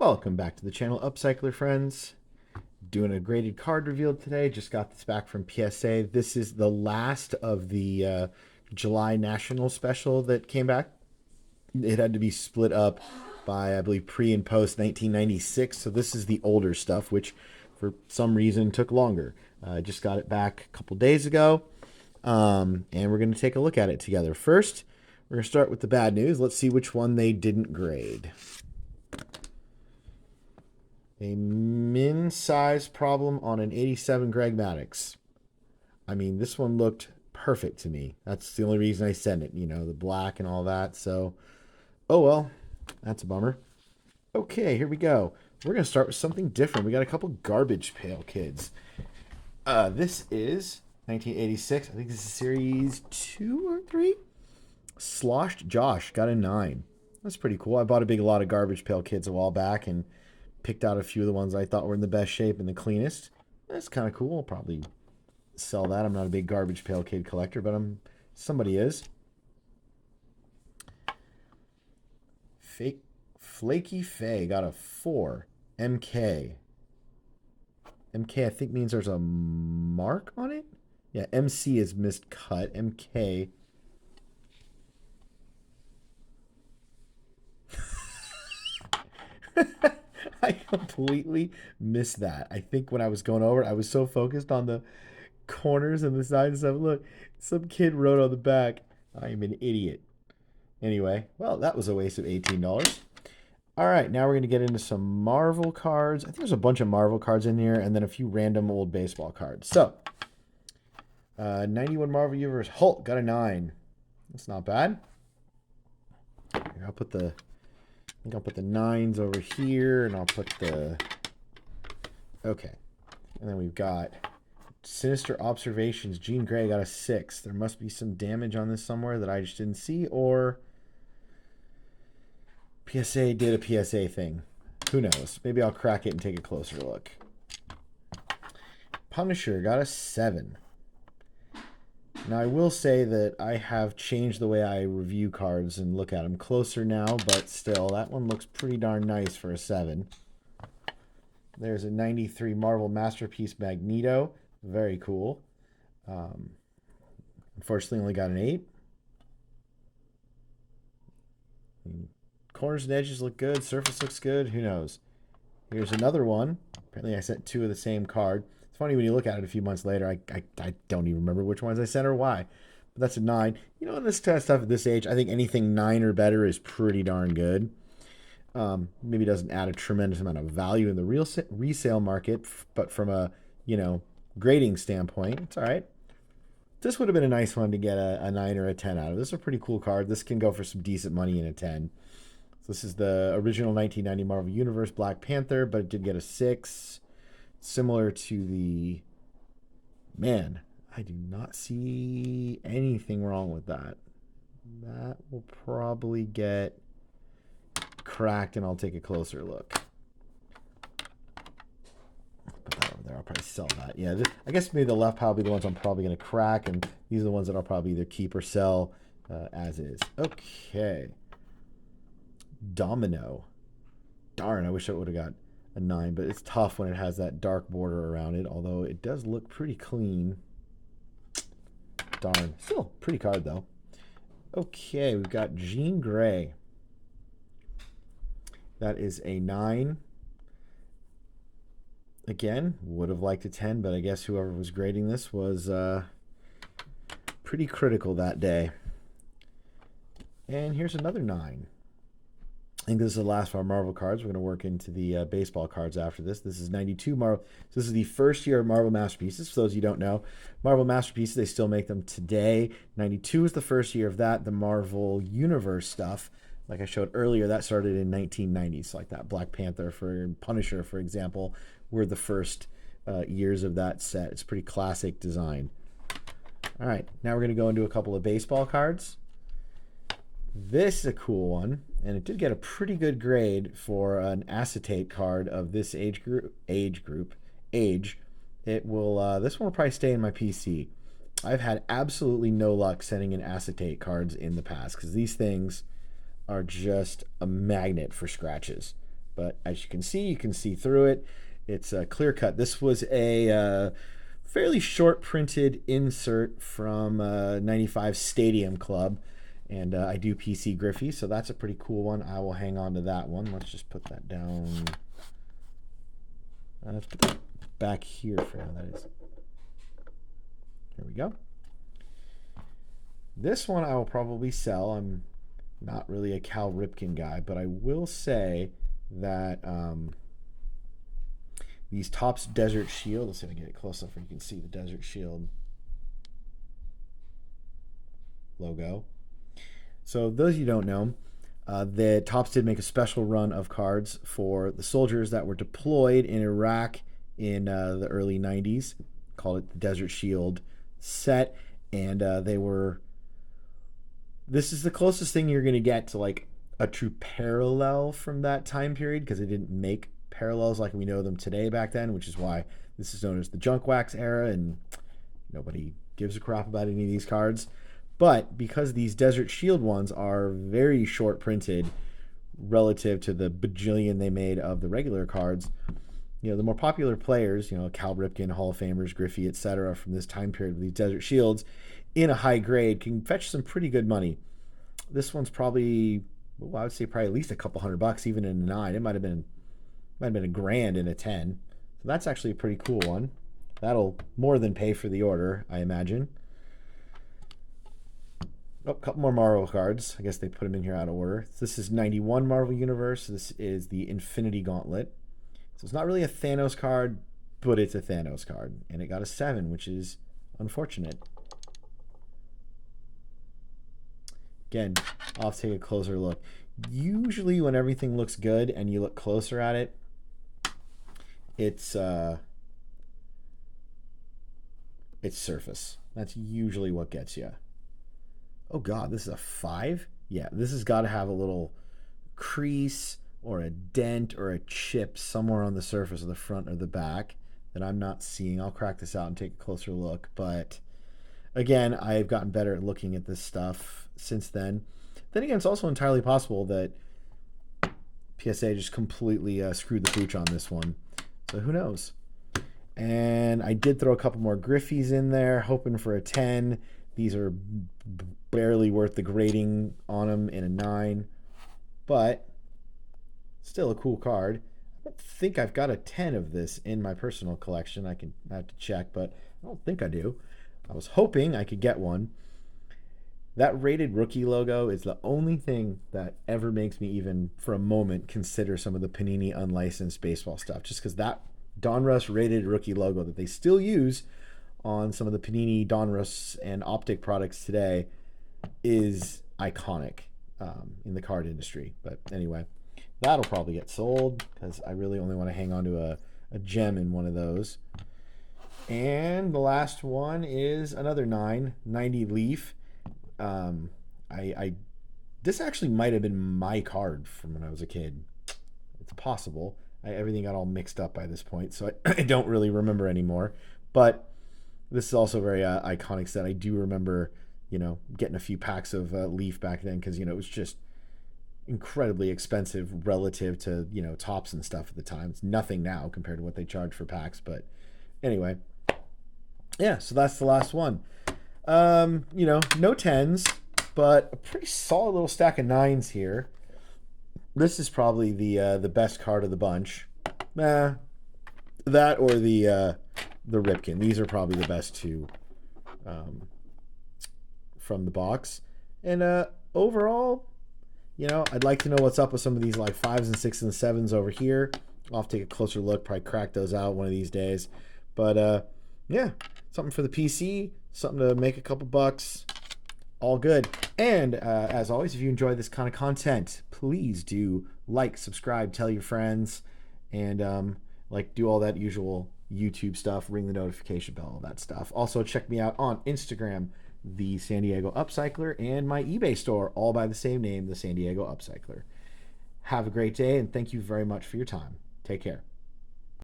Welcome back to the channel, Upcycler friends. Doing a graded card reveal today. Just got this back from PSA. This is the last of the July National Special that came back. It had to be split up by, I believe, pre and post 1996. So this is the older stuff, which for some reason took longer. I just got it back a couple days ago, and we're going to take a look at it together. First, we're going to start with the bad news. Let's see which one they didn't grade. A min size problem on an 87 Greg Maddux. I mean, this one looked perfect to me. That's the only reason I sent it, you know, the black and all that. So, oh well, that's a bummer. Okay, here we go. We're going to start with something different. We got a couple Garbage Pail Kids. This is 1986. I think this is series 2 or 3. Sloshed Josh got a 9. That's pretty cool. I bought a big lot of Garbage Pail Kids a while back and picked out a few of the ones I thought were in the best shape and the cleanest. That's kind of cool. I'll probably sell that. I'm not a big Garbage Pail Kid collector, but somebody is. Flaky Faye got a 4. MK. MK I think means there's a mark on it. Yeah, MC is miscut. MK. I completely missed that. I think when I was going over it, I was so focused on the corners and the sides and stuff. Look, some kid wrote on the back, I'm an idiot. Anyway, well, that was a waste of $18. All right, now we're going to get into some Marvel cards. I think there's a bunch of Marvel cards in here and then a few random old baseball cards. So, 91 Marvel Universe Hulk got a 9. That's not bad. Here, I'll put the 9s over here, and I'll put the... Okay. And then we've got Sinister Observations. Jean Grey got a 6. There must be some damage on this somewhere that I just didn't see, or PSA did a PSA thing. Who knows? Maybe I'll crack it and take a closer look. Punisher got a 7. Now, I will say that I have changed the way I review cards and look at them closer now, but still, that one looks pretty darn nice for a 7. There's a 93 Marvel Masterpiece Magneto. Very cool. Unfortunately, only got an 8. Corners and edges look good. Surface looks good. Who knows? Here's another one. Apparently, I sent 2 of the same card. It's funny when you look at it a few months later, I don't even remember which ones I sent or why. But that's a 9. You know, in this kind of stuff at this age, I think anything 9 or better is pretty darn good. Maybe doesn't add a tremendous amount of value in the real resale market, but from a, you know, grading standpoint, it's all right. This would have been a nice one to get a 9 or a 10 out of. This is a pretty cool card. This can go for some decent money in a 10. So this is the original 1990 Marvel Universe Black Panther, but it did get a 6. Similar to the... Man, I do not see anything wrong with that. That will probably get cracked, and I'll take a closer look. Put that over there. I'll probably sell that. Yeah, I guess maybe the left pile will be the ones I'm probably going to crack, and these are the ones that I'll probably either keep or sell as is. Okay. Domino. Darn, I wish I would have got a 9, but it's tough when it has that dark border around it, although it does look pretty clean. Darn. Still, pretty card, though. Okay, we've got Jean Grey. That is a 9. Again, would have liked a 10, but I guess whoever was grading this was pretty critical that day. And here's another 9. I think this is the last of our Marvel cards. We're going to work into the baseball cards after this. This is 92 Marvel. So this is the first year of Marvel Masterpieces. For those of you who don't know, Marvel Masterpieces, they still make them today. 92 is the first year of that. The Marvel Universe stuff, like I showed earlier, that started in 1990s. So like that Black Panther for Punisher, for example, were the first years of that set. It's pretty classic design. All right, now we're going to go into a couple of baseball cards. This is a cool one, and it did get a pretty good grade for an acetate card of this age group. It will this one will probably stay in my PC. I've had absolutely no luck sending in acetate cards in the past because these things are just a magnet for scratches. but as you can see through it. It's a clear cut. This was a fairly short printed insert from 95 Stadium Club. And I do PC Griffey, so that's a pretty cool one. I will hang on to that one. Let's just put that down. Let's put that back here for now, that is. Here we go. This one I will probably sell. I'm not really a Cal Ripken guy, but I will say that these Topps Desert Shield, let's see if I can get it close enough where you can see the Desert Shield logo. So those of you who don't know, the Topps did make a special run of cards for the soldiers that were deployed in Iraq in the early 90s. Called it the Desert Shield set. And this is the closest thing you're going to get to like a true parallel from that time period, because they didn't make parallels like we know them today back then, which is why this is known as the junk wax era, and nobody gives a crap about any of these cards. But because these Desert Shield ones are very short printed relative to the bajillion they made of the regular cards, the more popular players, Cal Ripken, Hall of Famers, Griffey, etc., from this time period with these Desert Shields in a high grade can fetch some pretty good money. This one's probably, I would say probably at least a couple $100, even in a 9. It might have been $1,000 in a 10. So that's actually a pretty cool one. That'll more than pay for the order, I imagine. Oh, a couple more Marvel cards. I guess they put them in here out of order. This is 91 Marvel Universe. This is the Infinity Gauntlet. So it's not really a Thanos card, but it's a Thanos card. And it got a 7, which is unfortunate. Again, I'll have to take a closer look. Usually when everything looks good and you look closer at it, it's surface. That's usually what gets you. Oh God, this is a 5? Yeah, this has got to have a little crease or a dent or a chip somewhere on the surface of the front or the back that I'm not seeing. I'll crack this out and take a closer look. But again, I've gotten better at looking at this stuff since then. Then again, it's also entirely possible that PSA just completely screwed the pooch on this one. So who knows? And I did throw a couple more Griffies in there, hoping for a 10. These are barely worth the grading on them in a 9. But still a cool card. I don't think I've got a 10 of this in my personal collection. I have to check, but I don't think I do. I was hoping I could get one. That rated rookie logo is the only thing that ever makes me even for a moment consider some of the Panini unlicensed baseball stuff, just because that Donruss rated rookie logo that they still use on some of the Panini Donruss and Optic products today is iconic in the card industry. But anyway, that'll probably get sold because I really only want to hang on to a gem in one of those. And the last one is another 90 Leaf. This actually might have been my card from when I was a kid. It's possible. Everything got all mixed up by this point, so I don't really remember anymore. But this is also a very iconic set. I do remember, getting a few packs of Leaf back then because, it was just incredibly expensive relative to, Topps and stuff at the time. It's nothing now compared to what they charge for packs. But anyway, yeah, so that's the last one. No 10s, but a pretty solid little stack of 9s here. This is probably the best card of the bunch. That or the Ripken. These are probably the best two from the box. And overall, I'd like to know what's up with some of these like 5s and 6s and 7s over here. I'll have to take a closer look, probably crack those out one of these days. But yeah, something for the PC, something to make a couple bucks. All good. And as always, if you enjoy this kind of content, please do like, subscribe, tell your friends, and do all that usual YouTube stuff, ring the notification bell, all that stuff. Also, check me out on Instagram, the San Diego Upcycler, and my eBay store, all by the same name, the San Diego Upcycler. Have a great day, and thank you very much for your time. Take care.